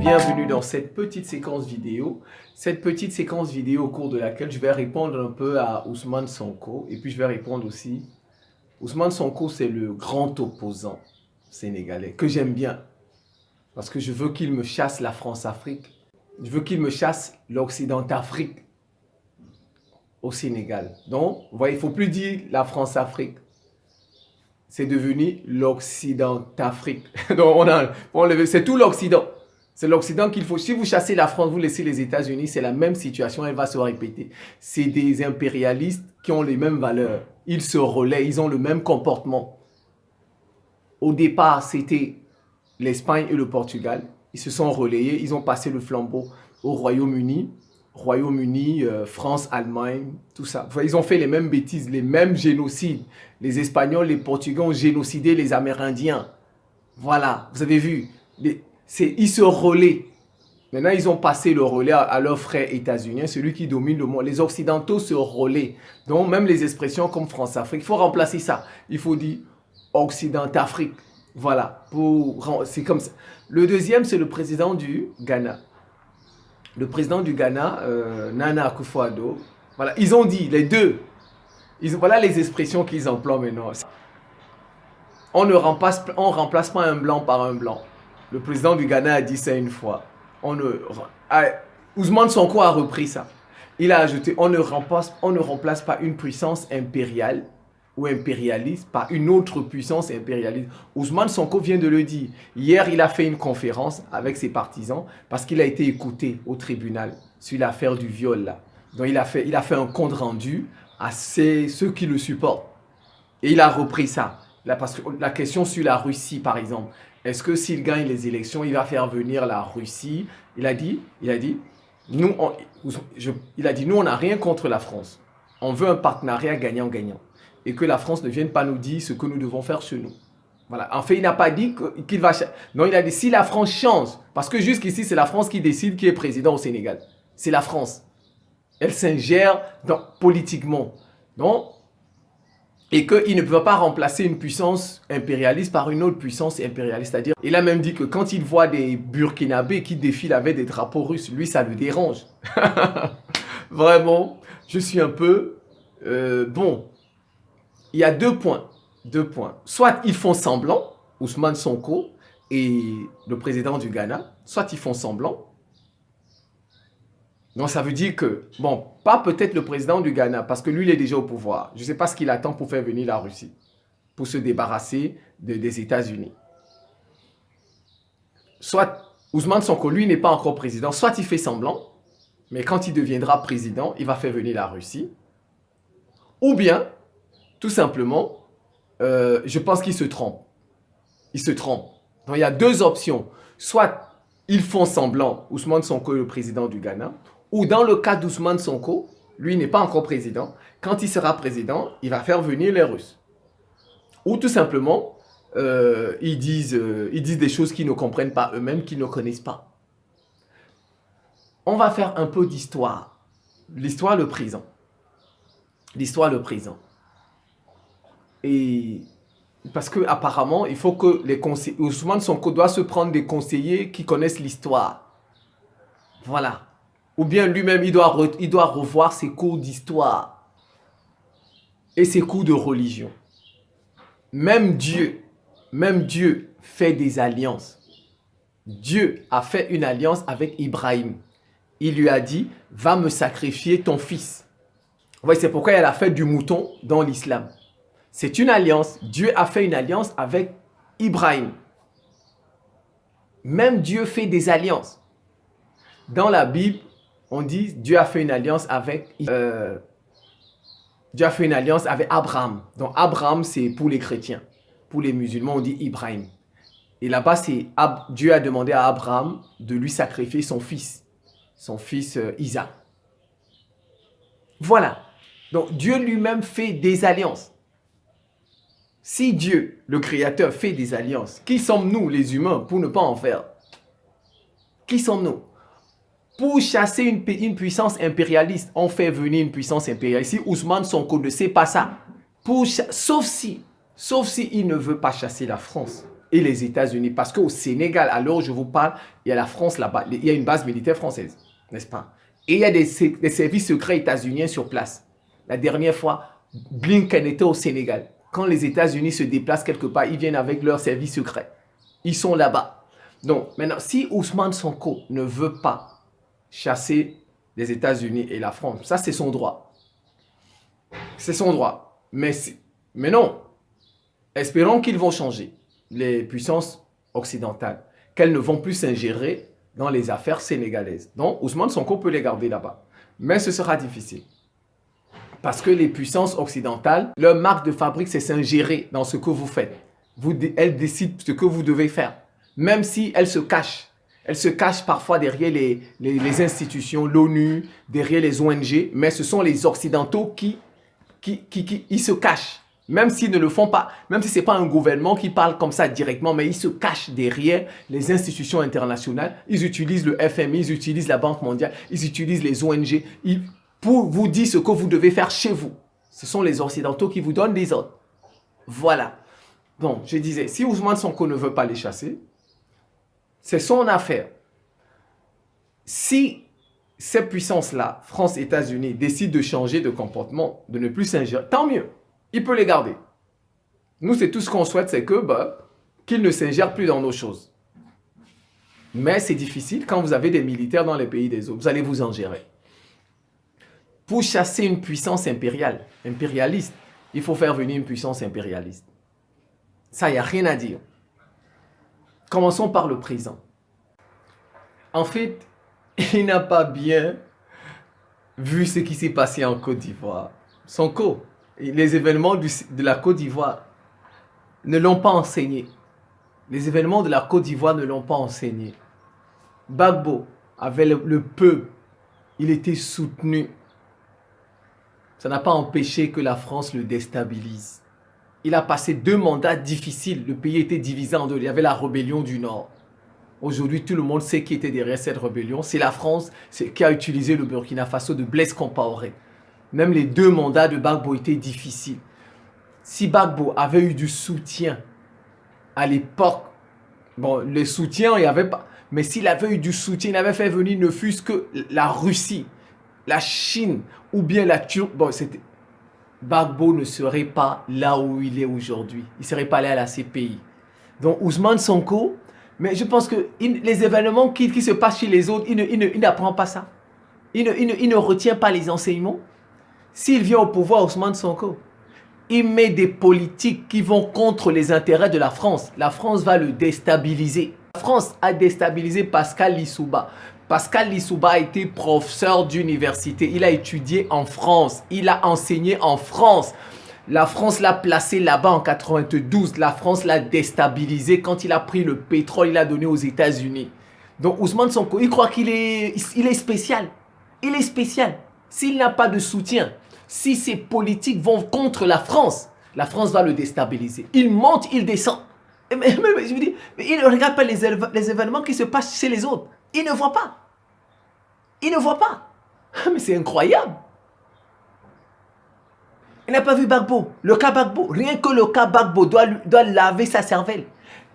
bienvenue dans cette petite séquence vidéo. Cette petite séquence vidéo au cours de laquelle je vais répondre un peu à Ousmane Sonko. Et puis je vais répondre aussi. Ousmane Sonko, c'est le grand opposant sénégalais que j'aime bien. Parce que je veux qu'il me chasse la France-Afrique. Je veux qu'il me chasse l'Occident-Afrique au Sénégal. Donc, vous voyez, il ne faut plus dire la France-Afrique. C'est devenu l'Occident-Afrique. Donc, c'est tout l'Occident. C'est l'Occident qu'il faut. Si vous chassez la France, vous laissez les États-Unis, c'est la même situation, elle va se répéter. C'est des impérialistes qui ont les mêmes valeurs. Ils se relaient, ils ont le même comportement. Au départ, c'était l'Espagne et le Portugal. Ils se sont relayés, ils ont passé le flambeau au Royaume-Uni. Royaume-Uni, France, Allemagne, tout ça. Ils ont fait les mêmes bêtises, les mêmes génocides. Les Espagnols, les Portugais ont génocidé les Amérindiens. Voilà, vous avez vu. Ils se relaient. Maintenant, ils ont passé le relais à leurs frères états-uniens, celui qui domine le monde. Les Occidentaux se relaient. Donc, même les expressions comme France-Afrique, il faut remplacer ça. Il faut dire Occident-Afrique. Voilà, c'est comme ça. Le deuxième, c'est le président du Ghana. Le président du Ghana, Nana Akufo-Addo. Voilà, ils ont dit, les deux. Voilà les expressions qu'ils emploient maintenant. On ne remplace pas un blanc par un blanc. Le président du Ghana a dit ça une fois. Ousmane Sonko a repris ça. Il a ajouté, on ne remplace pas une puissance impériale ou impérialiste par une autre puissance impérialiste. Ousmane Sonko vient de le dire. Hier, il a fait une conférence avec ses partisans parce qu'il a été écouté au tribunal sur l'affaire du viol là. Donc il a fait un compte rendu à ceux qui le supportent. Et il a repris ça. Là, parce que la question sur la Russie, par exemple. Est-ce que s'il gagne les élections, il va faire venir la Russie? Il a dit, nous, on n'a rien contre la France. On veut un partenariat gagnant-gagnant. Et que la France ne vienne pas nous dire ce que nous devons faire chez nous. Voilà. En fait, il n'a pas dit qu'il va... Non, il a dit si la France change, parce que jusqu'ici, c'est la France qui décide qui est président au Sénégal. C'est la France. Elle s'ingère politiquement. Donc, et qu'il ne peut pas remplacer une puissance impérialiste par une autre puissance impérialiste. C'est-à-dire, il a même dit que quand il voit des Burkinabés qui défilent avec des drapeaux russes, lui, ça le dérange. Vraiment, je suis un peu... bon, il y a deux points. Soit ils font semblant, Ousmane Sonko et le président du Ghana, soit ils font semblant. Donc ça veut dire que, bon, pas peut-être le président du Ghana, parce que lui, il est déjà au pouvoir. Je ne sais pas ce qu'il attend pour faire venir la Russie, pour se débarrasser des États-Unis. Soit Ousmane Sonko, lui, n'est pas encore président, soit il fait semblant, mais quand il deviendra président, il va faire venir la Russie. Ou bien, tout simplement, je pense qu'il se trompe. Il se trompe. Donc il y a deux options. Soit ils font semblant, Ousmane Sonko est le président du Ghana, ou dans le cas d'Ousmane Sonko, lui n'est pas encore président. Quand il sera président, il va faire venir les Russes. Ou tout simplement, ils disent des choses qu'ils ne comprennent pas eux-mêmes, qu'ils ne connaissent pas. On va faire un peu d'histoire. L'histoire, le présent. L'histoire, le présent. Et parce qu'apparemment, il faut que les conseillers... Ousmane Sonko doit se prendre des conseillers qui connaissent l'histoire. Voilà. Ou bien lui-même, il doit revoir ses cours d'histoire et ses cours de religion. Même Dieu fait des alliances. Dieu a fait une alliance avec Ibrahim. Il lui a dit, va me sacrifier ton fils. Vous voyez, c'est pourquoi il y a la fête du mouton dans l'islam. C'est une alliance. Dieu a fait une alliance avec Ibrahim. Même Dieu fait des alliances. Dans la Bible, on dit Dieu a fait une alliance avec Abraham. Donc Abraham, c'est pour les chrétiens. Pour les musulmans, on dit Ibrahim. Et là-bas, Dieu a demandé à Abraham de lui sacrifier son fils Isaac. Voilà. Donc Dieu lui-même fait des alliances. Si Dieu, le Créateur, fait des alliances, qui sommes-nous les humains pour ne pas en faire? Qui sommes-nous? Pour chasser une puissance impérialiste, on fait venir une puissance impérialiste. Si Ousmane Sonko ne sait pas ça, sauf si il ne veut pas chasser la France et les États-Unis. Parce qu'au Sénégal, à l'heure où je vous parle, il y a la France là-bas. Il y a une base militaire française, n'est-ce pas? Et il y a des services secrets états-uniens sur place. La dernière fois, Blinken était au Sénégal. Quand les États-Unis se déplacent quelque part, ils viennent avec leurs services secrets. Ils sont là-bas. Donc, maintenant, si Ousmane Sonko ne veut pas chasser les États-Unis et la France, ça, c'est son droit. C'est son droit. Mais non. Espérons qu'ils vont changer, les puissances occidentales, qu'elles ne vont plus s'ingérer dans les affaires sénégalaises. Donc, Ousmane Sonko peut les garder là-bas. Mais ce sera difficile. Parce que les puissances occidentales, leur marque de fabrique, c'est s'ingérer dans ce que vous faites. Elles décident ce que vous devez faire. Même si elles se cachent. Elles se cachent parfois derrière les institutions, l'ONU, derrière les ONG. Mais ce sont les Occidentaux qui se cachent. Même s'ils ne le font pas, même si ce n'est pas un gouvernement qui parle comme ça directement, mais ils se cachent derrière les institutions internationales. Ils utilisent le FMI, ils utilisent la Banque mondiale, ils utilisent les ONG pour vous dire ce que vous devez faire chez vous. Ce sont les Occidentaux qui vous donnent des ordres. Voilà. Donc, je disais, si Ousmane Sonko ne veut pas les chasser, c'est son affaire. Si ces puissances-là, France, États-Unis, décident de changer de comportement, de ne plus s'ingérer, tant mieux. Il peut les garder. Nous, c'est tout ce qu'on souhaite, c'est que qu'ils ne s'ingèrent plus dans nos choses. Mais c'est difficile quand vous avez des militaires dans les pays des autres. Vous allez vous en gérer. Pour chasser une puissance impérialiste, il faut faire venir une puissance impérialiste. Ça, il n'y a rien à dire. Commençons par le président. En fait, il n'a pas bien vu ce qui s'est passé en Côte d'Ivoire. Sonko, les événements de la Côte d'Ivoire ne l'ont pas enseigné. Les événements de la Côte d'Ivoire ne l'ont pas enseigné. Gbagbo avait le peuple, il était soutenu. Ça n'a pas empêché que la France le déstabilise. Il a passé 2 mandats difficiles. Le pays était divisé en deux. Il y avait la rébellion du Nord. Aujourd'hui, tout le monde sait qui était derrière cette rébellion. C'est la France qui a utilisé le Burkina Faso de Blaise Compaoré. Même les 2 mandats de Gbagbo étaient difficiles. Si Gbagbo avait eu du soutien à l'époque, bon, le soutien, il n'y avait pas. Mais s'il avait eu du soutien, il avait fait venir ne fût-ce que la Russie, la Chine ou bien la Turquie. Bon, Gbagbo ne serait pas là où il est aujourd'hui. Il ne serait pas allé à la CPI. Donc Ousmane Sonko, mais je pense que les événements qui se passent chez les autres, il n'apprend pas ça. Il ne retient pas les enseignements. S'il vient au pouvoir, Ousmane Sonko, il met des politiques qui vont contre les intérêts de la France. La France va le déstabiliser. La France a déstabilisé Pascal Lissouba. Pascal Lissouba a été professeur d'université. Il a étudié en France. Il a enseigné en France. La France l'a placé là-bas en 92. La France l'a déstabilisé. Quand il a pris le pétrole, il l'a donné aux États-Unis. Donc Ousmane Sonko, il croit qu'il est spécial. Il est spécial. S'il n'a pas de soutien, si ses politiques vont contre la France va le déstabiliser. Il monte, il descend. Mais je vous dis, il ne regarde pas les événements qui se passent chez les autres. Il ne voit pas. Il ne voit pas. Mais c'est incroyable. Il n'a pas vu Gbagbo. Le cas Gbagbo. Rien que le cas Gbagbo doit laver sa cervelle.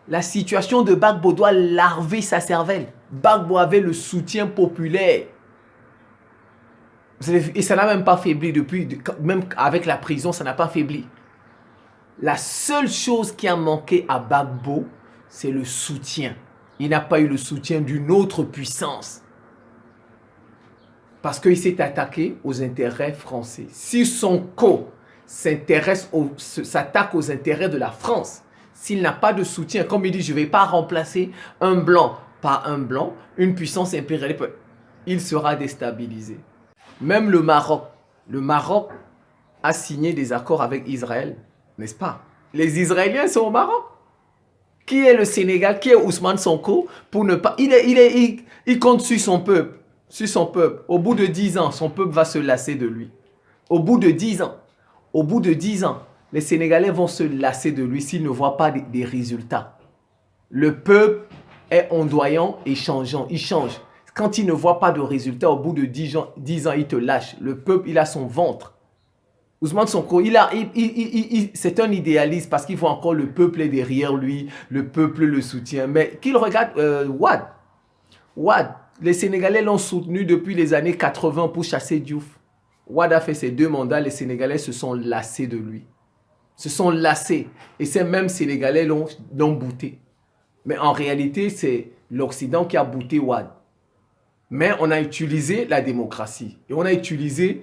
La situation de Gbagbo doit laver sa cervelle. Gbagbo avait le soutien populaire. Et ça n'a même pas faibli depuis. Même avec la prison, ça n'a pas faibli. La seule chose qui a manqué à Gbagbo, c'est le soutien. Il n'a pas eu le soutien d'une autre puissance. Parce qu'il s'est attaqué aux intérêts français. Si Sonko s'attaque aux intérêts de la France, s'il n'a pas de soutien, comme il dit, je ne vais pas remplacer un blanc par un blanc, une puissance impériale, il sera déstabilisé. Même le Maroc a signé des accords avec Israël, n'est-ce pas? Les Israéliens sont au Maroc. Qui est le Sénégal? Qui est Ousmane Sonko pour ne pas... Il compte sur son peuple. Sur son peuple. Au bout de 10 ans, son peuple va se lasser de lui. Au bout de 10 ans. Au bout de 10 ans, les Sénégalais vont se lasser de lui s'ils ne voient pas des résultats. Le peuple est ondoyant et changeant. Il change. Quand il ne voit pas de résultats, au bout de 10 ans, il te lâche. Le peuple, il a son ventre. Ousmane Sonko, c'est un idéaliste parce qu'il voit encore le peuple est derrière lui, le peuple le soutient. Mais qu'il regarde Wade. Wade, les Sénégalais l'ont soutenu depuis les années 80 pour chasser Diouf. Wade a fait ses 2 mandats, les Sénégalais se sont lassés de lui. Se sont lassés. Et ces mêmes Sénégalais l'ont bouté. Mais en réalité, c'est l'Occident qui a bouté Wade. Mais on a utilisé la démoukratie. Et on a utilisé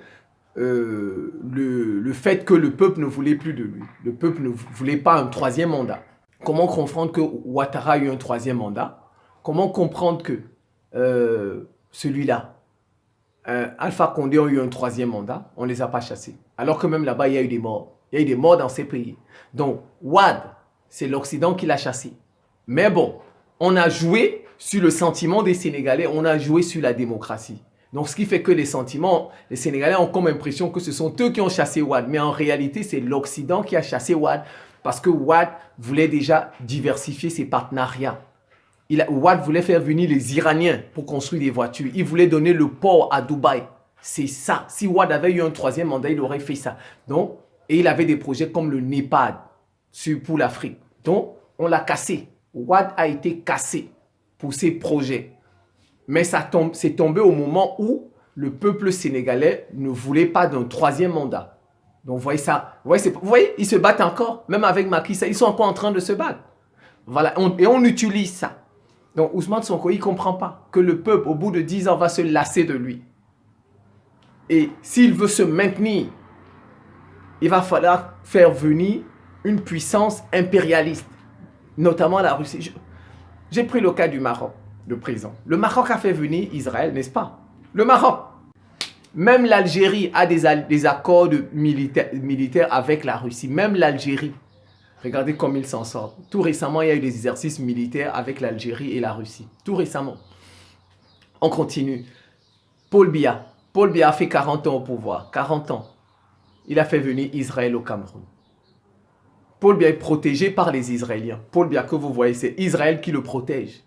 le fait que le peuple ne voulait plus de lui. Le peuple ne voulait pas un 3e mandat. Comment comprendre que Ouattara a eu un 3e mandat? Comment comprendre que celui-là, Alpha Condé ont eu un 3e mandat? On ne les a pas chassés. Alors que même là-bas, il y a eu des morts. Il y a eu des morts dans ces pays. Donc, Wade, c'est l'Occident qui l'a chassé. Mais bon, on a joué sur le sentiment des Sénégalais, on a joué sur la démocratie. Donc, ce qui fait que les Sénégalais ont comme impression que ce sont eux qui ont chassé Wade. Mais en réalité, c'est l'Occident qui a chassé Wade parce que Wade voulait déjà diversifier ses partenariats. Wade voulait faire venir les Iraniens pour construire des voitures. Il voulait donner le port à Dubaï. C'est ça. Si Wade avait eu un 3e mandat, il aurait fait ça. Donc, et il avait des projets comme le NEPAD pour l'Afrique. Donc, on l'a cassé. Wade a été cassé pour ses projets. Mais c'est tombé au moment où le peuple sénégalais ne voulait pas d'un 3e mandat. Donc, vous voyez ça. Vous voyez, ils se battent encore. Même avec Macky Sall, ils sont encore en train de se battre. Voilà. Et on utilise ça. Donc, Ousmane Sonko, il ne comprend pas que le peuple, au bout de 10 ans, va se lasser de lui. Et s'il veut se maintenir, il va falloir faire venir une puissance impérialiste, notamment la Russie. J'ai pris le cas du Maroc, le président. Le Maroc a fait venir Israël, n'est-ce pas? Le Maroc. Même l'Algérie a des accords militaires avec la Russie. Même l'Algérie. Regardez comme ils s'en sortent. Tout récemment, il y a eu des exercices militaires avec l'Algérie et la Russie. Tout récemment. On continue. Paul Biya. Paul Biya a fait 40 ans au pouvoir. 40 ans. Il a fait venir Israël au Cameroun. Paul Biya est protégé par les Israéliens. Paul Biya que vous voyez, c'est Israël qui le protège.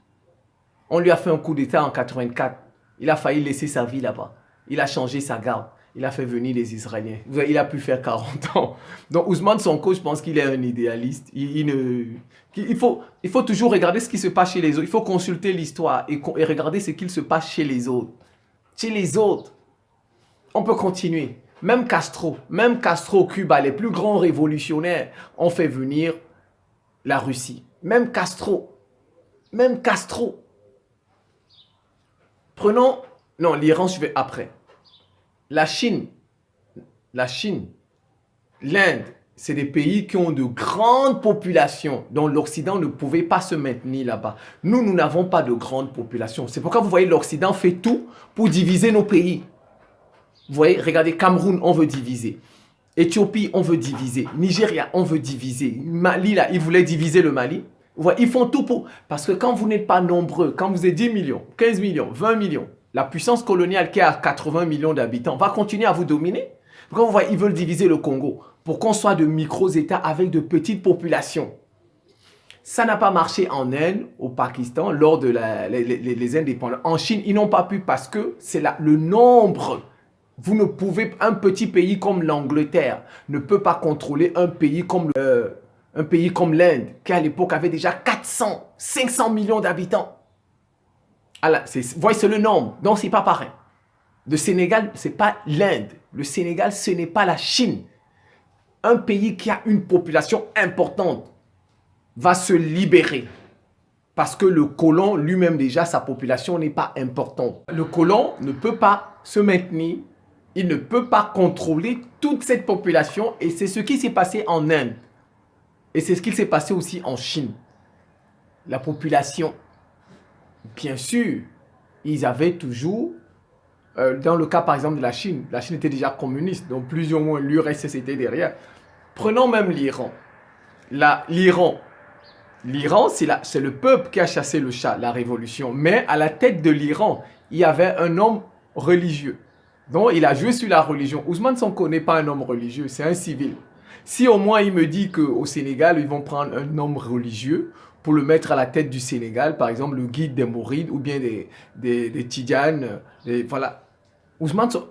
On lui a fait un coup d'État en 84. Il a failli laisser sa vie là-bas. Il a changé sa garde. Il a fait venir les Israéliens. Il a pu faire 40 ans. Donc Ousmane Sonko, je pense qu'il est un idéaliste. Il faut toujours regarder ce qui se passe chez les autres. Il faut consulter l'histoire et regarder ce qu'il se passe chez les autres. Chez les autres. On peut continuer. Même Castro au Cuba, les plus grands révolutionnaires ont fait venir la Russie. Même Castro. Prenons, non, l'Iran, je vais après. La Chine, l'Inde, c'est des pays qui ont de grandes populations dont l'Occident ne pouvait pas se maintenir là-bas. Nous n'avons pas de grandes populations. C'est pourquoi vous voyez, l'Occident fait tout pour diviser nos pays. Vous voyez, regardez, Cameroun, on veut diviser. Éthiopie, on veut diviser. Nigeria, on veut diviser. Mali, là, ils voulaient diviser le Mali. Vous voyez, ils font tout pour... Parce que quand vous n'êtes pas nombreux, quand vous êtes 10 millions, 15 millions, 20 millions, la puissance coloniale qui a 80 millions d'habitants va continuer à vous dominer. Pourquoi vous voyez, ils veulent diviser le Congo pour qu'on soit de micro-États avec de petites populations. Ça n'a pas marché en Inde, au Pakistan, lors de les indépendances. En Chine, ils n'ont pas pu parce que c'est le nombre. Vous ne pouvez, un petit pays comme l'Angleterre ne peut pas contrôler un pays comme l'Inde, qui à l'époque avait déjà 400, 500 millions d'habitants. Vous voyez, c'est le nombre, donc c'est pas pareil. Le Sénégal, c'est pas l'Inde. Le Sénégal, ce n'est pas la Chine. Un pays qui a une population importante va se libérer. Parce que le colon, lui-même déjà, sa population n'est pas importante. Le colon ne peut pas se maintenir. Il ne peut pas contrôler toute cette population. Et c'est ce qui s'est passé en Inde. Et c'est ce qui s'est passé aussi en Chine. La population, bien sûr, ils avaient toujours... dans le cas par exemple de la Chine était déjà communiste. Donc plus ou moins l'URSS était derrière. Prenons même l'Iran. L'Iran, c'est le peuple qui a chassé le Shah, la révolution. Mais à la tête de l'Iran, il y avait un homme religieux. Donc, il a joué sur la religion. Ousmane Sonko n'est pas un homme religieux, c'est un civil. Si au moins il me dit qu'au Sénégal, ils vont prendre un homme religieux pour le mettre à la tête du Sénégal, par exemple le guide des Mourides ou bien des Tidjanes, voilà. Ousmane Sonko,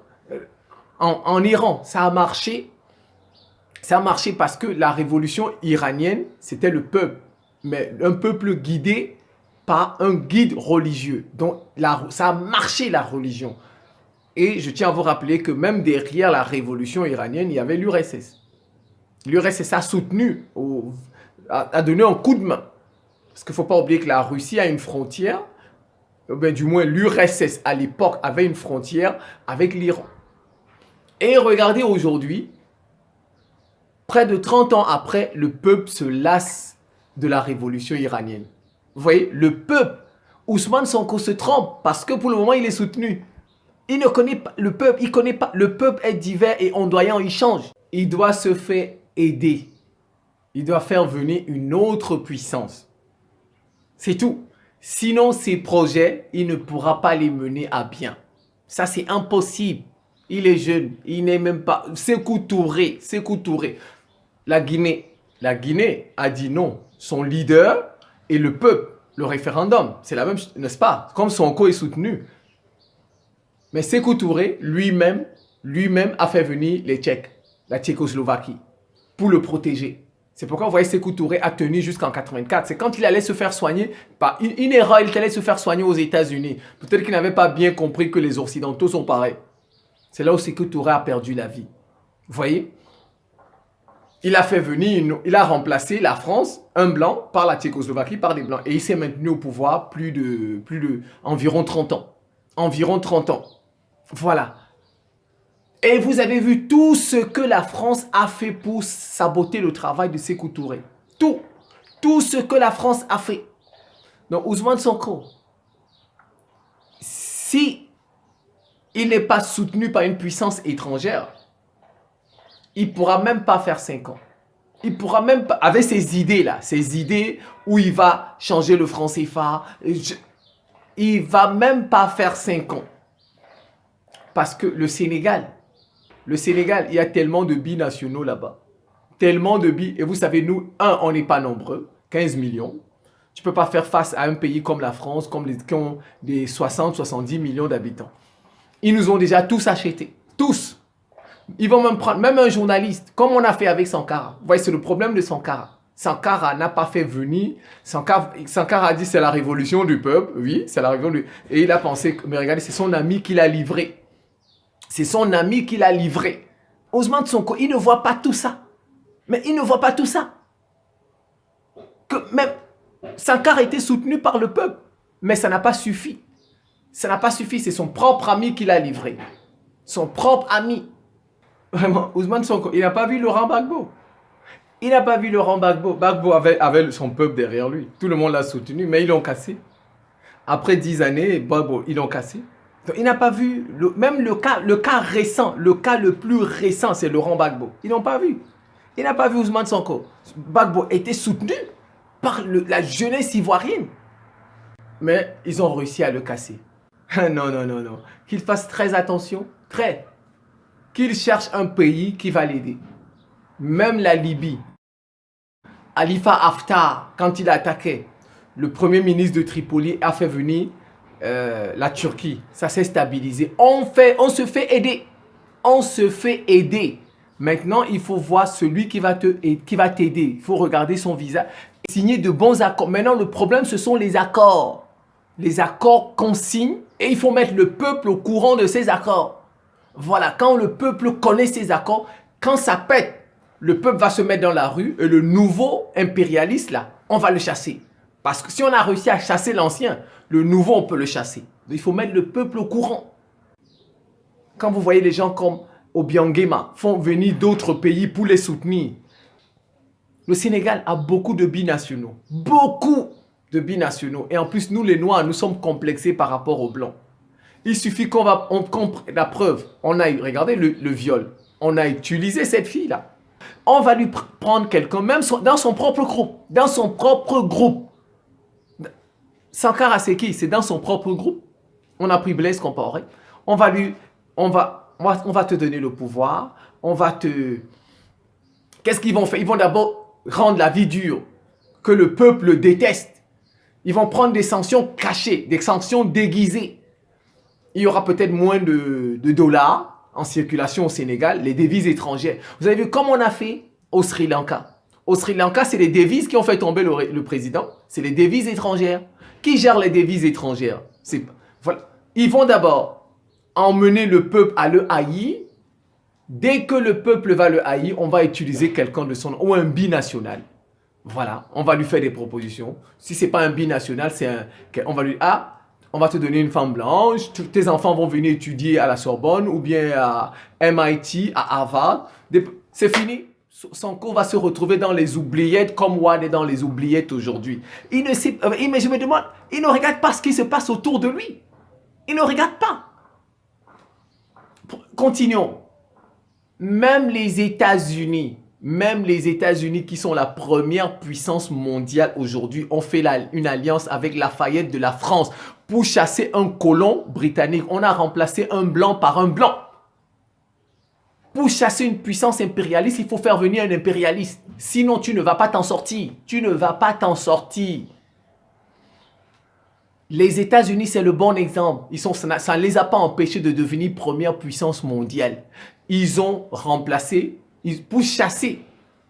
en Iran, ça a marché Ça a marché parce que la révolution iranienne, c'était le peuple, mais un peuple guidé par un guide religieux. Donc, ça a marché la religion. Et je tiens à vous rappeler que même derrière la révolution iranienne, il y avait l'URSS. L'URSS a soutenu, a donné un coup de main. Parce qu'il ne faut pas oublier que la Russie a une frontière, du moins l'URSS à l'époque avait une frontière avec l'Iran. Et regardez aujourd'hui, près de 30 ans après, le peuple se lasse de la révolution iranienne. Vous voyez, le peuple, Ousmane Sonko se trompe parce que pour le moment, il est soutenu. Il ne connaît pas le peuple, il connaît pas. Le peuple est divers et ondoyant, il change. Il doit se faire aider. Il doit faire venir une autre puissance. C'est tout. Sinon, ses projets, il ne pourra pas les mener à bien. Ça, c'est impossible. Il est jeune, il n'est même pas... Sékou Touré. La Guinée a dit non. Son leader et le peuple, le référendum, c'est la même chose, n'est-ce pas? Comme Sonko est soutenu. Mais Sékou Touré, lui-même a fait venir les Tchèques, la Tchécoslovaquie, pour le protéger. C'est pourquoi vous voyez Sékou Touré a tenu jusqu'en 84. C'est quand il allait se faire soigner, par une erreur, il allait se faire soigner aux États-Unis. Peut-être qu'il n'avait pas bien compris que les Occidentaux sont pareils. C'est là où Sékou Touré a perdu la vie. Vous voyez? Il a fait venir, il a remplacé la France, un blanc, par la Tchécoslovaquie, par des blancs. Et il s'est maintenu au pouvoir environ 30 ans. Environ 30 ans. Voilà. Et vous avez vu tout ce que la France a fait pour saboter le travail de Sékou Touré. Tout. Tout ce que la France a fait. Donc Ousmane Sonko, si il n'est pas soutenu par une puissance étrangère, il ne pourra même pas faire 5 ans. Il pourra même pas, avec ces idées-là, ces idées où il va changer le franc CFA, il ne va même pas faire 5 ans. Parce que le Sénégal, il y a tellement de binationaux là-bas. Tellement de et vous savez, nous, on n'est pas nombreux, 15 millions. Tu ne peux pas faire face à un pays comme la France, qui ont des 60-70 millions d'habitants. Ils nous ont déjà tous achetés. Tous. Ils vont même prendre, même un journaliste, comme on a fait avec Sankara. Vous voyez, c'est le problème de Sankara. Sankara n'a pas fait venir. Sankara a dit c'est la révolution du peuple. Oui, c'est la révolution du... Et il a pensé, mais regardez, c'est son ami qui l'a livré. C'est son ami qui l'a livré. Ousmane Sonko, il ne voit pas tout ça. Mais il ne voit pas tout ça. Que même Sankara était soutenu par le peuple. Mais ça n'a pas suffi. Ça n'a pas suffi. C'est son propre ami qui l'a livré. Son propre ami. Vraiment, Ousmane Sonko, il n'a pas vu Laurent Gbagbo. Il n'a pas vu Laurent Gbagbo. Gbagbo avait son peuple derrière lui. Tout le monde l'a soutenu, mais ils l'ont cassé. Après 10 années, Gbagbo, ils l'ont cassé. Donc, il n'a pas vu, même le cas récent, le cas le plus récent, c'est Laurent Gbagbo. Ils n'ont pas vu. Il n'a pas vu Ousmane Sonko. Gbagbo était soutenu par la jeunesse ivoirienne. Mais ils ont réussi à le casser. Non, non, non, non. Qu'il fasse très attention, qu'il cherche un pays qui va l'aider. Même la Libye. Khalifa Haftar, quand il a attaqué, le premier ministre de Tripoli a fait venir la Turquie. Ça s'est stabilisé. On se fait aider. On se fait aider. Maintenant, il faut voir celui qui va t'aider. Il faut regarder son visage. Signer de bons accords. Maintenant, le problème, ce sont les accords. Les accords qu'on signe et il faut mettre le peuple au courant de ces accords. Voilà, quand le peuple connaît ces accords, quand ça pète, le peuple va se mettre dans la rue et le nouveau impérialiste, là, on va le chasser. Parce que si on a réussi à chasser l'ancien, le nouveau, on peut le chasser. Donc, il faut mettre le peuple au courant. Quand vous voyez les gens comme Obiangema font venir d'autres pays pour les soutenir, le Sénégal a beaucoup de binationaux. Beaucoup de binationaux. Et en plus, nous les Noirs, nous sommes complexés par rapport aux Blancs. Il suffit on compre la preuve. On a, regardez le viol. On a utilisé cette fille-là. On va lui prendre quelqu'un, même dans son propre groupe. Dans son propre groupe. Sankara, c'est qui? C'est dans son propre groupe. On a pris Blaise Compaoré. On va te donner le pouvoir. Qu'est-ce qu'ils vont faire? Ils vont d'abord rendre la vie dure. Que le peuple déteste. Ils vont prendre des sanctions cachées, des sanctions déguisées. Il y aura peut-être moins de dollars en circulation au Sénégal, les devises étrangères. Vous avez vu comme on a fait au Sri Lanka. Au Sri Lanka, c'est les devises qui ont fait tomber le président. C'est les devises étrangères. Qui gère les devises étrangères? Voilà. Ils vont d'abord emmener le peuple à le haïr. Dès que le peuple va le haïr, on va utiliser quelqu'un de son... ou un binational. Voilà, on va lui faire des propositions. Si ce n'est pas un binational, c'est un... On va lui... Ah, on va te donner une femme blanche, tes enfants vont venir étudier à la Sorbonne ou bien à MIT, à Harvard. C'est fini. Sonko va se retrouver dans les oubliettes comme Wade est dans les oubliettes aujourd'hui. Mais je me demande, il ne regarde pas ce qui se passe autour de lui. Il ne regarde pas. Continuons. Même les États-Unis qui sont la première puissance mondiale aujourd'hui, ont fait une alliance avec Lafayette de la France pour chasser un colon britannique. On a remplacé un blanc par un blanc. Pour chasser une puissance impérialiste, il faut faire venir un impérialiste. Sinon, tu ne vas pas t'en sortir. Tu ne vas pas t'en sortir. Les États-Unis, c'est le bon exemple. Ça ne les a pas empêchés de devenir première puissance mondiale. Ils ont remplacé, pour chasser.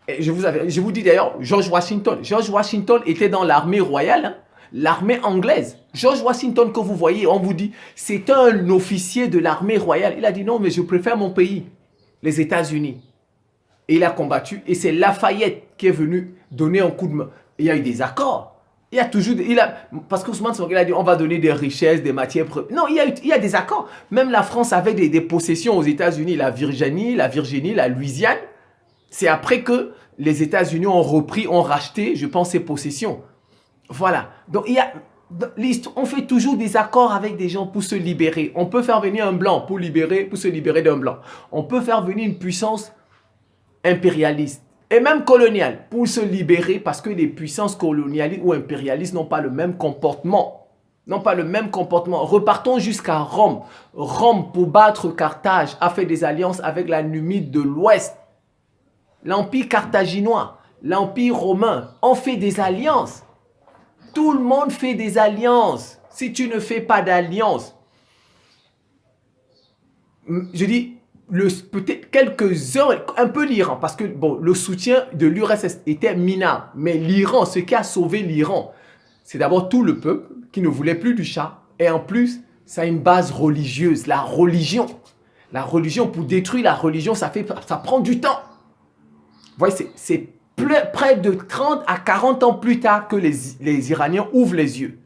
Et je vous dis d'ailleurs, George Washington. George Washington était dans l'armée royale, hein, l'armée anglaise. George Washington que vous voyez, on vous dit, c'est un officier de l'armée royale. Il a dit non, mais je préfère mon pays, les États-Unis. Et il a combattu. Et c'est Lafayette qui est venu donner un coup de main. Il y a eu des accords. Il y a toujours... parce que Ousmane Sonko a dit on va donner des richesses, des matières premières. Non, il y a des accords. Même la France avait des possessions aux États-Unis, la Virginie, la Louisiane. C'est après que les États-Unis ont repris, ont racheté, je pense, ces possessions. Voilà. Donc, on fait toujours des accords avec des gens pour se libérer. On peut faire venir un blanc pour se libérer d'un blanc. On peut faire venir une puissance impérialiste. Et même coloniale, pour se libérer, parce que les puissances colonialistes ou impérialistes n'ont pas le même comportement. Repartons jusqu'à Rome. Rome, pour battre Carthage, a fait des alliances avec la Numide de l'Ouest. L'Empire carthaginois, l'Empire romain ont fait des alliances. Tout le monde fait des alliances. Si tu ne fais pas d'alliance, je dis... peut-être quelques heures, un peu l'Iran, parce que bon, le soutien de l'URSS était minable. Mais l'Iran, ce qui a sauvé l'Iran, c'est d'abord tout le peuple qui ne voulait plus du Shah. Et en plus, ça a une base religieuse, la religion. La religion, pour détruire la religion, ça prend du temps. Vous voyez, c'est près de 30 à 40 ans plus tard que les Iraniens ouvrent les yeux.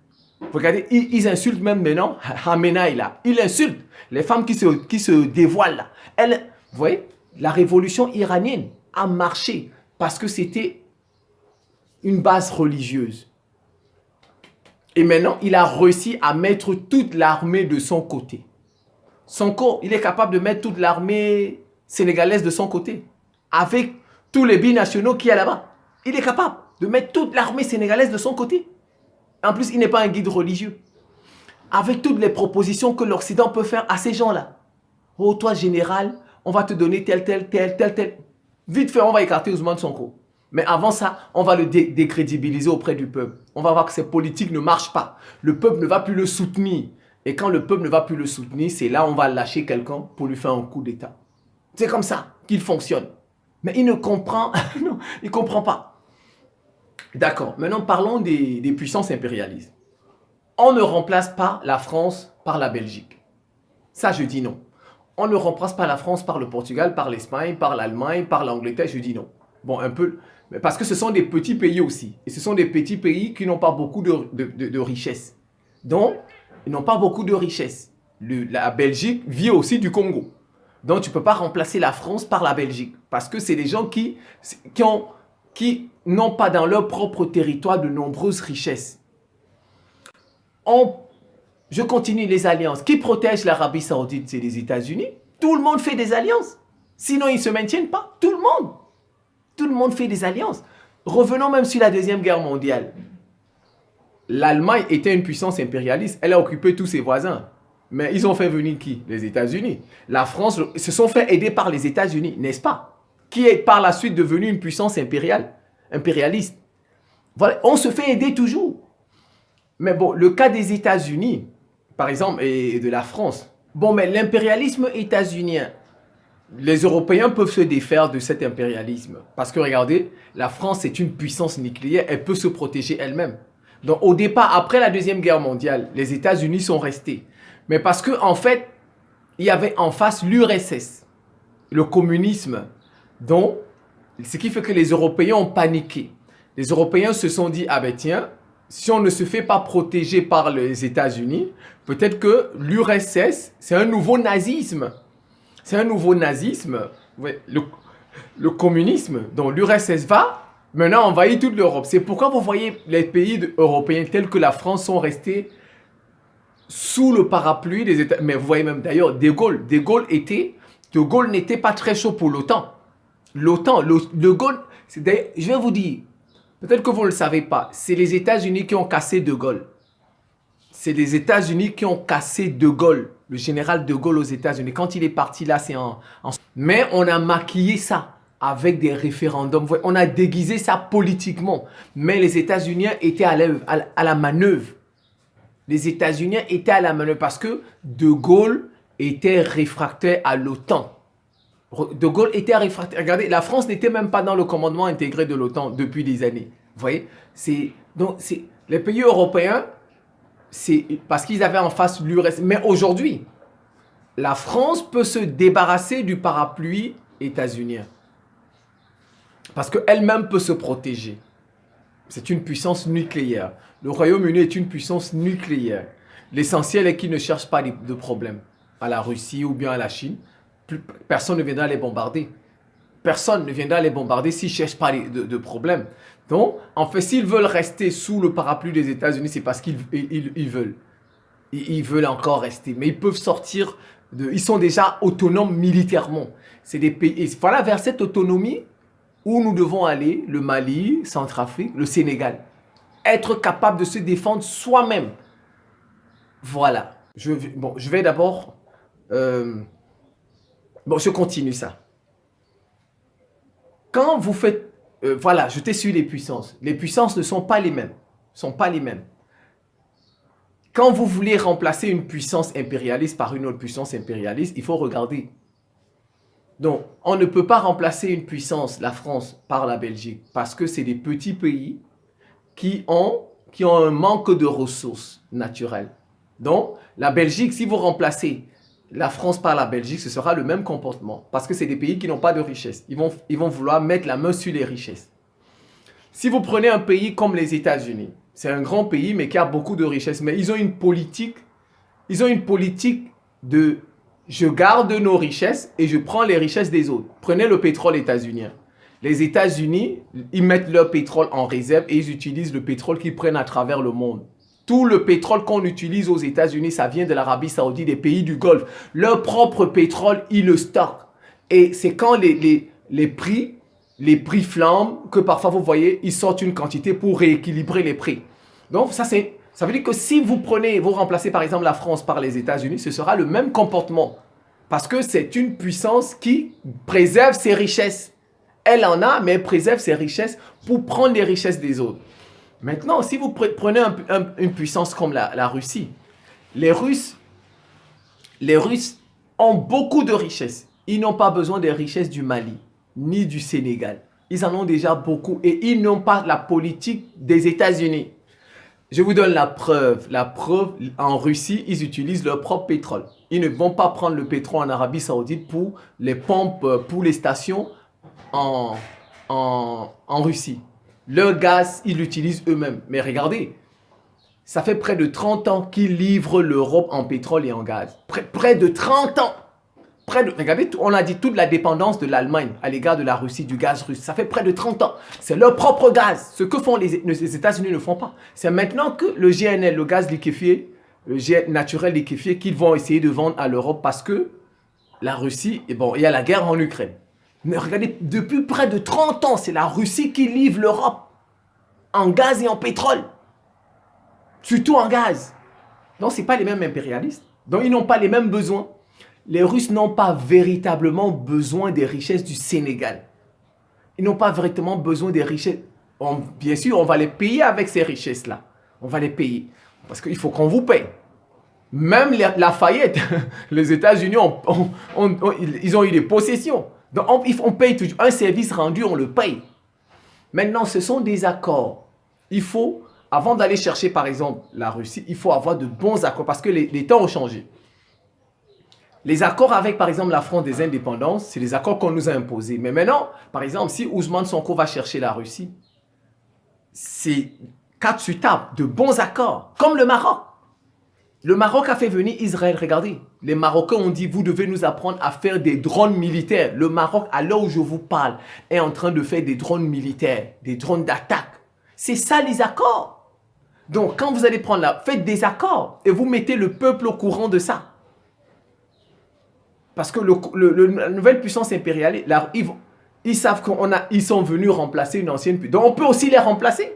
Regardez, ils insultent même maintenant Khamenei là. Ils insultent les femmes qui se dévoilent là. Vous voyez, la révolution iranienne a marché parce que c'était une base religieuse. Et maintenant, il a réussi à mettre toute l'armée de son côté. Sonko, il est capable de mettre toute l'armée sénégalaise de son côté. Avec tous les binationaux qui y a là-bas. Il est capable de mettre toute l'armée sénégalaise de son côté. En plus, il n'est pas un guide religieux. Avec toutes les propositions que l'Occident peut faire à ces gens-là. Oh, toi, général, on va te donner tel. Vite fait, on va écarter Ousmane Sonko. Mais avant ça, on va le décrédibiliser auprès du peuple. On va voir que ces politiques ne marchent pas. Le peuple ne va plus le soutenir. Et quand le peuple ne va plus le soutenir, c'est là on va lâcher quelqu'un pour lui faire un coup d'État. C'est comme ça qu'il fonctionne. Mais il ne comprend, non, il ne comprend pas. D'accord, maintenant parlons des puissances impérialistes. On ne remplace pas la France par la Belgique. Ça, je dis non. On ne remplace pas la France par le Portugal, par l'Espagne, par l'Allemagne, par l'Angleterre, je dis non. Bon, un peu, parce que ce sont des petits pays aussi. Et ce sont des petits pays qui n'ont pas beaucoup de richesses. Donc, ils n'ont pas beaucoup de richesses. La Belgique vit aussi du Congo. Donc, tu ne peux pas remplacer la France par la Belgique. Parce que c'est des gens qui n'ont pas dans leur propre territoire de nombreuses richesses. Je continue les alliances. Qui protège l'Arabie Saoudite? C'est les États-Unis. Tout le monde fait des alliances. Sinon, ils ne se maintiennent pas. Tout le monde. Tout le monde fait des alliances. Revenons même sur la Deuxième Guerre mondiale. L'Allemagne était une puissance impérialiste. Elle a occupé tous ses voisins. Mais ils ont fait venir qui? Les États-Unis. La France se sont fait aider par les États-Unis, n'est-ce pas? Qui est par la suite devenu une puissance impérialiste. Voilà, on se fait aider toujours. Mais bon, le cas des États-Unis, par exemple, et de la France. Bon, mais l'impérialisme états-unien, les Européens peuvent se défaire de cet impérialisme. Parce que regardez, la France est une puissance nucléaire, elle peut se protéger elle-même. Donc au départ, après la Deuxième Guerre mondiale, les États-Unis sont restés. Mais parce qu'en fait, il y avait en face l'URSS, le communisme, dont, ce qui fait que les Européens ont paniqué. Les Européens se sont dit, ah ben tiens, si on ne se fait pas protéger par les États-Unis, peut-être que l'URSS, c'est un nouveau nazisme. C'est un nouveau nazisme. Ouais, le communisme, dont l'URSS va, maintenant envahit toute l'Europe. C'est pourquoi vous voyez les pays européens tels que la France sont restés sous le parapluie des États. Mais vous voyez même d'ailleurs, De Gaulle n'était pas très chaud pour l'OTAN. De Gaulle, je vais vous dire, peut-être que vous ne le savez pas, c'est les États-Unis qui ont cassé De Gaulle. C'est les États-Unis qui ont cassé De Gaulle, le général De Gaulle aux États-Unis. Quand il est parti là, c'est en... Mais on a maquillé ça avec des référendums. On a déguisé ça politiquement. Mais les États-Unis étaient à la manœuvre. Les États-Unis étaient à la manœuvre parce que De Gaulle était réfractaire à l'OTAN. De Gaulle était réfractaire. Regardez, la France n'était même pas dans le commandement intégré de l'OTAN depuis des années. Vous voyez, donc les pays européens, c'est parce qu'ils avaient en face l'URSS. Mais aujourd'hui, la France peut se débarrasser du parapluie états-unien. Parce qu'elle-même peut se protéger. C'est une puissance nucléaire. Le Royaume-Uni est une puissance nucléaire. L'essentiel est qu'ils ne cherchent pas de problème à la Russie ou bien à la Chine. Personne ne viendra les bombarder. Personne ne viendra les bombarder s'ils ne cherchent pas de problème. Donc, en fait, s'ils veulent rester sous le parapluie des États-Unis, c'est parce qu'ils veulent. Ils veulent encore rester. Mais ils peuvent sortir ils sont déjà autonomes militairement. C'est des pays. Et voilà, vers cette autonomie où nous devons aller, le Mali, Centrafrique, le Sénégal. Être capable de se défendre soi-même. Voilà. Je vais d'abord... je continue ça. Quand vous faites... voilà, je t'ai sur les puissances. Les puissances ne sont pas les mêmes. Quand vous voulez remplacer une puissance impérialiste par une autre puissance impérialiste, il faut regarder. Donc, on ne peut pas remplacer une puissance, la France, par la Belgique, parce que c'est des petits pays qui ont un manque de ressources naturelles. Donc, la Belgique, si vous remplacez la France par la Belgique, ce sera le même comportement, parce que c'est des pays qui n'ont pas de richesse. Ils vont vouloir mettre la main sur les richesses. Si vous prenez un pays comme les États-Unis, c'est un grand pays, mais qui a beaucoup de richesses, mais ils ont une politique de... Je garde nos richesses et je prends les richesses des autres. Prenez le pétrole états-unien. Les États-Unis, ils mettent leur pétrole en réserve et ils utilisent le pétrole qu'ils prennent à travers le monde. Tout le pétrole qu'on utilise aux États-Unis, ça vient de l'Arabie Saoudite, des pays du Golfe. Leur propre pétrole, ils le stockent. Et c'est quand les prix flambent que parfois, vous voyez, ils sortent une quantité pour rééquilibrer les prix. Donc, ça veut dire que si vous remplacez par exemple la France par les États-Unis, ce sera le même comportement. Parce que c'est une puissance qui préserve ses richesses. Elle en a, mais elle préserve ses richesses pour prendre les richesses des autres. Maintenant, si vous prenez une puissance comme la Russie, les Russes ont beaucoup de richesses. Ils n'ont pas besoin des richesses du Mali, ni du Sénégal. Ils en ont déjà beaucoup et ils n'ont pas la politique des États-Unis. Je vous donne la preuve. La preuve, en Russie, ils utilisent leur propre pétrole. Ils ne vont pas prendre le pétrole en Arabie Saoudite pour les pompes, pour les stations en Russie. Leur gaz, ils l'utilisent eux-mêmes. Mais regardez, ça fait près de 30 ans qu'ils livrent l'Europe en pétrole et en gaz. Près de 30 ans. Regardez, on a dit toute la dépendance de l'Allemagne à l'égard de la Russie, du gaz russe. Ça fait près de 30 ans. C'est leur propre gaz. Ce que font les États-Unis ne font pas. C'est maintenant que le GNL, le gaz liquéfié, le gaz naturel liquéfié, qu'ils vont essayer de vendre à l'Europe parce que la Russie, il y a la guerre en Ukraine. Mais regardez, depuis près de 30 ans, c'est la Russie qui livre l'Europe en gaz et en pétrole. Surtout en gaz. Donc, ce n'est pas les mêmes impérialistes. Donc, ils n'ont pas les mêmes besoins. Les Russes n'ont pas véritablement besoin des richesses du Sénégal. Ils n'ont pas véritablement besoin des richesses. Bien sûr, on va les payer avec ces richesses-là. On va les payer. Parce qu'il faut qu'on vous paye. Même Lafayette, les États-Unis, ils ont eu des possessions. Donc, on paye toujours. Un service rendu, on le paye. Maintenant, ce sont des accords. Il faut, avant d'aller chercher, par exemple, la Russie, il faut avoir de bons accords parce que les temps ont changé. Les accords avec, par exemple, la France des indépendances, c'est les accords qu'on nous a imposés. Mais maintenant, par exemple, si Ousmane Sonko va chercher la Russie, c'est 4 sur table, de bons accords, comme le Maroc. Le Maroc a fait venir Israël. Regardez, les Marocains ont dit, vous devez nous apprendre à faire des drones militaires. Le Maroc, à l'heure où je vous parle, est en train de faire des drones militaires, des drones d'attaque. C'est ça les accords. Donc, quand vous allez prendre faites des accords et vous mettez le peuple au courant de ça. Parce que la nouvelle puissance impérialiste, ils savent qu'ils sont venus remplacer une ancienne puissance. Donc, on peut aussi les remplacer.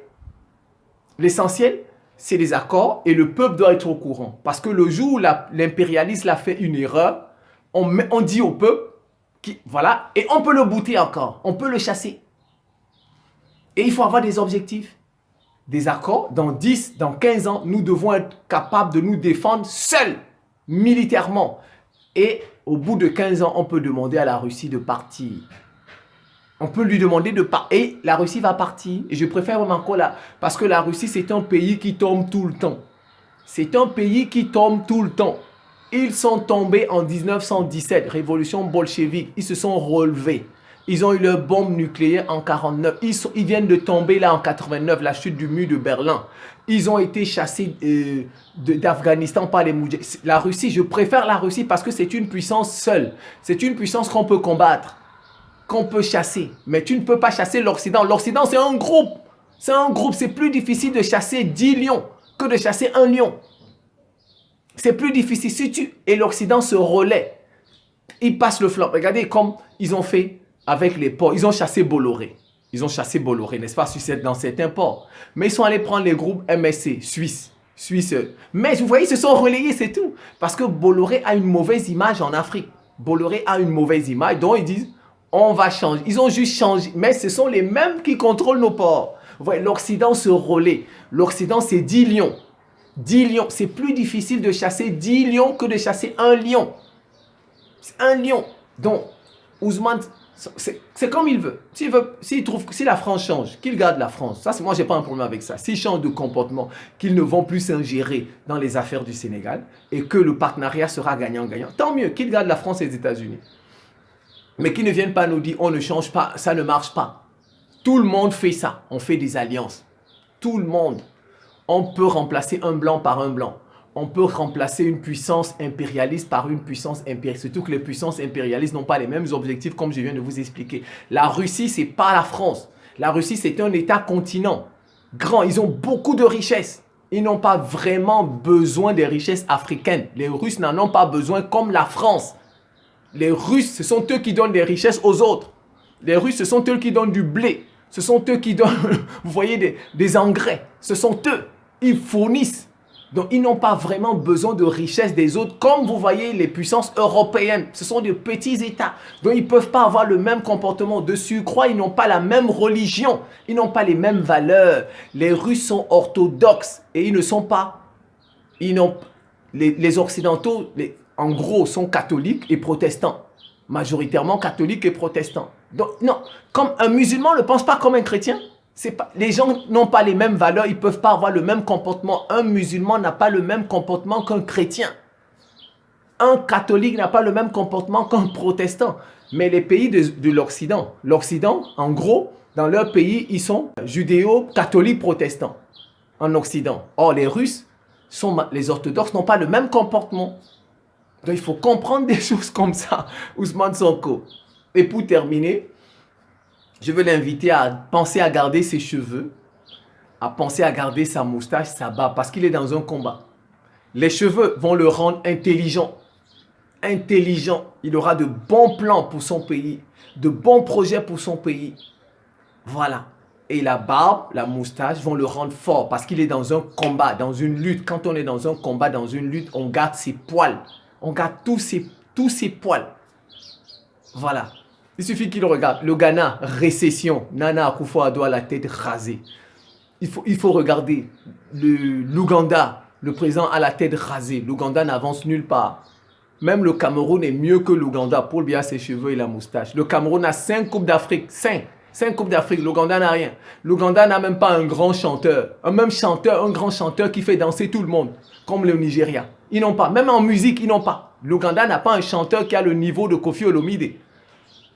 L'essentiel, c'est les accords et le peuple doit être au courant. Parce que le jour où l'impérialiste a fait une erreur, on dit au peuple, voilà, et on peut le bouter encore, on peut le chasser. Et il faut avoir des objectifs, des accords. Dans 10, dans 15 ans, nous devons être capables de nous défendre seuls, militairement. Et au bout de 15 ans, on peut demander à la Russie de partir. On peut lui demander de partir. Et la Russie va partir. Et je préfère encore là. Parce que la Russie, c'est un pays qui tombe tout le temps. C'est un pays qui tombe tout le temps. Ils sont tombés en 1917, révolution bolchevique. Ils se sont relevés. Ils ont eu leur bombe nucléaire en 1949. Ils viennent de tomber là en 1989, la chute du mur de Berlin. Ils ont été chassés d'Afghanistan par les Moudjahidines. La Russie, je préfère la Russie parce que c'est une puissance seule. C'est une puissance qu'on peut combattre, qu'on peut chasser. Mais tu ne peux pas chasser l'Occident. L'Occident, c'est un groupe. C'est un groupe. C'est plus difficile de chasser 10 lions que de chasser un lion. C'est plus difficile. Et l'Occident se relaie. Ils passent le flanc. Regardez comme ils ont fait avec les ports. Ils ont chassé Bolloré. Ils ont chassé Bolloré, n'est-ce pas, dans certains ports. Mais ils sont allés prendre les groupes MSC, Suisse. Mais vous voyez, ils se sont relayés, c'est tout. Parce que Bolloré a une mauvaise image en Afrique. Bolloré a une mauvaise image. Donc, ils disent, on va changer. Ils ont juste changé. Mais ce sont les mêmes qui contrôlent nos ports. Vous voyez, l'Occident se relaie. L'Occident, c'est 10 lions. 10 lions. C'est plus difficile de chasser 10 lions que de chasser un lion. C'est un lion. Donc, Ousmane... C'est comme il veut. S'il trouve que si la France change, qu'il garde la France. Ça, moi, je n'ai pas un problème avec ça. S'ils changent de comportement, qu'ils ne vont plus s'ingérer dans les affaires du Sénégal et que le partenariat sera gagnant-gagnant, tant mieux qu'ils gardent la France et les États-Unis. Mais qu'ils ne viennent pas nous dire on ne change pas, ça ne marche pas. Tout le monde fait ça. On fait des alliances. Tout le monde. On peut remplacer un blanc par un blanc. On peut remplacer une puissance impérialiste par une puissance impérialiste. Surtout que les puissances impérialistes n'ont pas les mêmes objectifs comme je viens de vous expliquer. La Russie, ce n'est pas la France. La Russie, c'est un État-continent grand. Ils ont beaucoup de richesses. Ils n'ont pas vraiment besoin des richesses africaines. Les Russes n'en ont pas besoin comme la France. Les Russes, ce sont eux qui donnent des richesses aux autres. Les Russes, ce sont eux qui donnent du blé. Ce sont eux qui donnent, vous voyez, des engrais. Ce sont eux. Ils fournissent. Donc, ils n'ont pas vraiment besoin de richesse des autres. Comme vous voyez, les puissances européennes, ce sont des petits États. Donc, ils ne peuvent pas avoir le même comportement. De surcroît, ils n'ont pas la même religion. Ils n'ont pas les mêmes valeurs. Les Russes sont orthodoxes et ils ne sont pas... Les Occidentaux, en gros, sont catholiques et protestants. Majoritairement catholiques et protestants. Donc, non, comme un musulman ne pense pas comme un chrétien. Les gens n'ont pas les mêmes valeurs, ils ne peuvent pas avoir le même comportement. Un musulman n'a pas le même comportement qu'un chrétien. Un catholique n'a pas le même comportement qu'un protestant. Mais les pays de l'Occident, en gros, dans leur pays, ils sont judéo-catholiques protestants en Occident. Or, les Russes, les orthodoxes n'ont pas le même comportement. Donc, il faut comprendre des choses comme ça, Ousmane Sonko. Et pour terminer, je veux l'inviter à penser à garder ses cheveux, à penser à garder sa moustache, sa barbe, parce qu'il est dans un combat. Les cheveux vont le rendre intelligent. Intelligent. Il aura de bons plans pour son pays, de bons projets pour son pays. Voilà. Et la barbe, la moustache vont le rendre fort, parce qu'il est dans un combat, dans une lutte. Quand on est dans un combat, dans une lutte, on garde ses poils. On garde tous ses poils. Voilà. Il suffit qu'il regarde. Le Ghana, récession. Nana Akufo-Addo a la tête rasée. Il faut regarder l'Ouganda. Le président a la tête rasée. L'Ouganda n'avance nulle part. Même le Cameroun est mieux que l'Ouganda. Paul Biya a ses cheveux et la moustache. Le Cameroun a 5 Coupes d'Afrique. 5 Coupes d'Afrique. L'Ouganda n'a rien. L'Ouganda n'a même pas un grand chanteur. Un grand chanteur qui fait danser tout le monde. Comme le Nigeria. Ils n'ont pas. Même en musique, ils n'ont pas. L'Ouganda n'a pas un chanteur qui a le niveau de Koffi Olomide.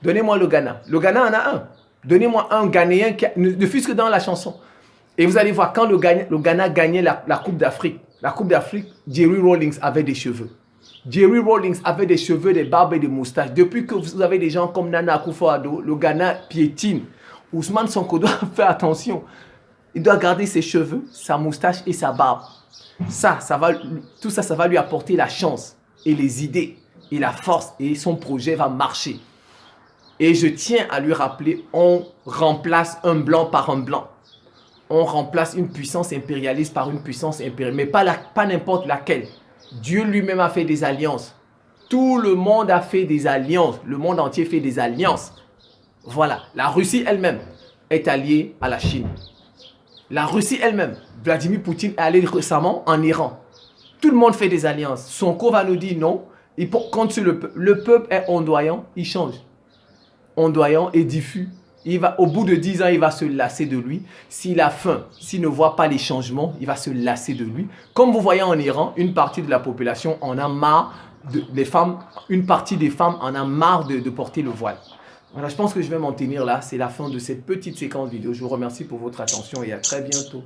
Donnez-moi le Ghana. Le Ghana en a un. Donnez-moi un Ghanéen qui a, ne fût-ce que dans la chanson. Et vous allez voir, quand le Ghana gagnait la Coupe d'Afrique, Jerry Rawlings avait des cheveux. Jerry Rawlings avait des cheveux, des barbes et des moustaches. Depuis que vous avez des gens comme Nana Akufo-Addo, le Ghana piétine. Ousmane Sonko doit faire attention. Il doit garder ses cheveux, sa moustache et sa barbe. Tout ça, ça va lui apporter la chance et les idées et la force, et son projet va marcher. Et je tiens à lui rappeler, on remplace un blanc par un blanc. On remplace une puissance impérialiste par une puissance impérialiste, mais pas n'importe laquelle. Dieu lui-même a fait des alliances. Tout le monde a fait des alliances. Le monde entier fait des alliances. Voilà. La Russie elle-même est alliée à la Chine. La Russie elle-même. Vladimir Poutine est allé récemment en Iran. Tout le monde fait des alliances. Sonko va nous dire non. Il compte sur le peuple. Le peuple est ondoyant, il change. Ondoyant et diffus. Au bout de 10 ans, il va se lasser de lui. S'il a faim, s'il ne voit pas les changements, il va se lasser de lui. Comme vous voyez en Iran, une partie de la population en a marre, une partie des femmes en a marre de porter le voile. Voilà, je pense que je vais m'en tenir là. C'est la fin de cette petite séquence vidéo. Je vous remercie pour votre attention et à très bientôt.